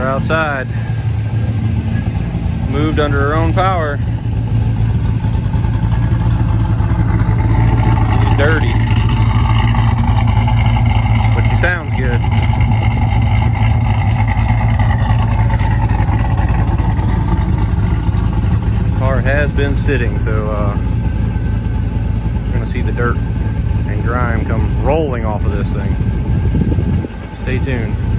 Outside, moved under her own power. She's dirty, but she sounds good. Car has been sitting, so we're gonna see the dirt and grime come rolling off of this thing. Stay tuned.